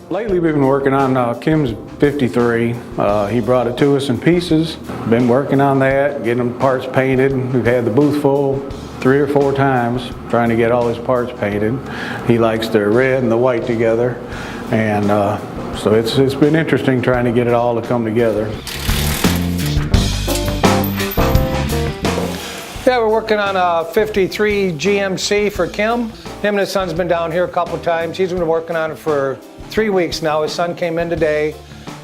Lately we've been working on Kim's 53. He brought it to us in pieces. Been working on that, getting the parts painted. We've had the booth full 3 or 4 times trying to get all his parts painted. He likes the red and the white together, and so it's been interesting trying to get it all to come together. Yeah, we're working on a 53 GMC for Kim. Him and his son's been down here a couple times. He's been working on it for 3 weeks now. His son came in today.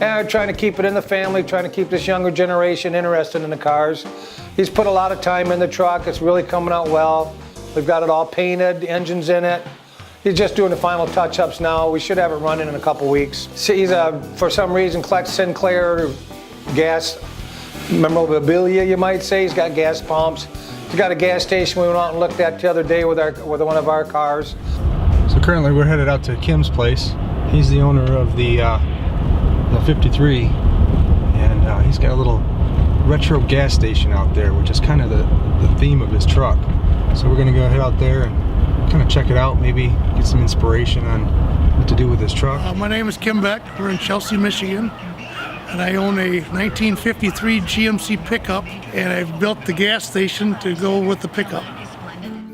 And we're trying to keep it in the family, trying to keep this younger generation interested in the cars. He's put a lot of time in the truck. It's really coming out well. We've got it all painted, the engine's in it. He's just doing the final touch-ups now. We should have it running in a couple weeks. He's, for some reason, collects Sinclair gas memorabilia, you might say. He's got gas pumps. He's got a gas station we went out and looked at the other day with one of our cars. So currently we're headed out to Kim's place. He's the owner of the 53, and he's got a little retro gas station out there, which is kind of the theme of his truck. So we're going to go head out there and kind of check it out, maybe get some inspiration on what to do with this truck. My name is Kim Beck. We're in Chelsea, Michigan. And I own a 1953 GMC pickup, and I've built the gas station to go with the pickup.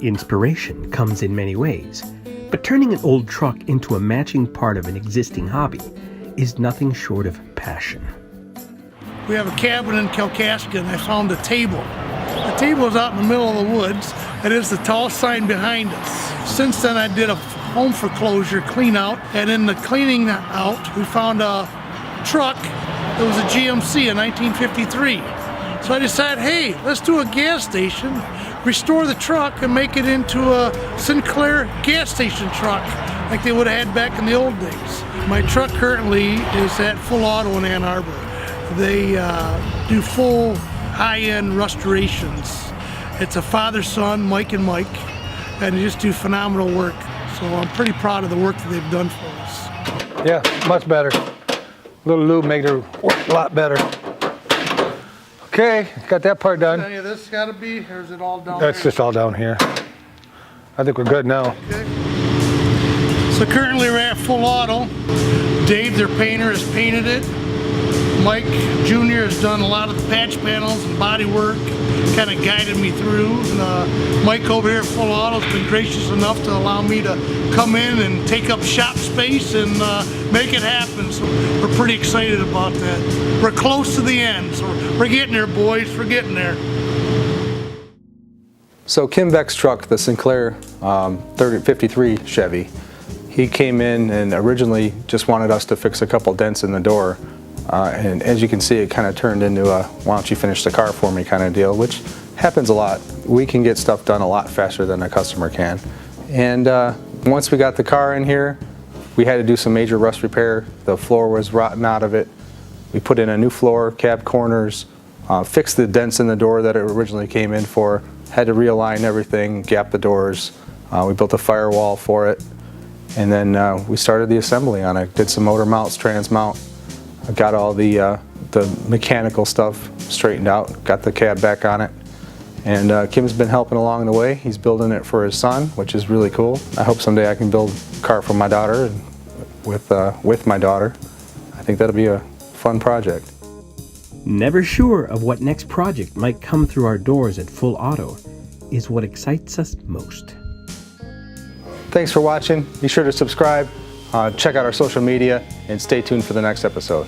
Inspiration comes in many ways, but turning an old truck into a matching part of an existing hobby is nothing short of passion. We have a cabin in Kalkaska, and I found a table. The table is out in the middle of the woods. It is the tall sign behind us. Since then, I did a home foreclosure clean out, and in the cleaning out, we found a truck. It was a GMC, a 1953. So I decided, hey, let's do a gas station, restore the truck, and make it into a Sinclair gas station truck, like they would have had back in the old days. My truck currently is at Full Auto in Ann Arbor. They do full high-end restorations. It's a father-son, Mike and Mike, and they just do phenomenal work. So I'm pretty proud of the work that they've done for us. Yeah, much better. A little lube made her work a lot better. Okay, got that part done. Any of this got to be, or is it all down That's there? just all down here. I think we're good now. Okay. So currently we're at Full Auto. Dave, their painter, has painted it. Mike Jr. has done a lot of the patch panels and body work, kind of guided me through. And, Mike over here at Full Auto has been gracious enough to allow me to come in and take up shop space and make it happen. So we're pretty excited about that. We're close to the end, so we're getting there, boys. We're getting there. So Kim Beck's truck, the Sinclair 53 Chevy, he came in and originally just wanted us to fix a couple dents in the door. And as you can see, it kind of turned into a why don't you finish the car for me kind of deal, which happens a lot. We can get stuff done a lot faster than a customer can. And once we got the car in here, we had to do some major rust repair. The floor was rotten out of it. We put in a new floor, cab corners, fixed the dents in the door that it originally came in for, had to realign everything, gap the doors. We built a firewall for it. And then we started the assembly on it. Did some motor mounts, trans mount. I got all the mechanical stuff straightened out, got the cab back on it. And Kim's been helping along the way. He's building it for his son, which is really cool. I hope someday I can build a car for my daughter and with my daughter. I think that'll be a fun project. Never sure of what next project might come through our doors at Full Auto is what excites us most. Thanks for watching. Be sure to subscribe, check out our social media, and stay tuned for the next episode.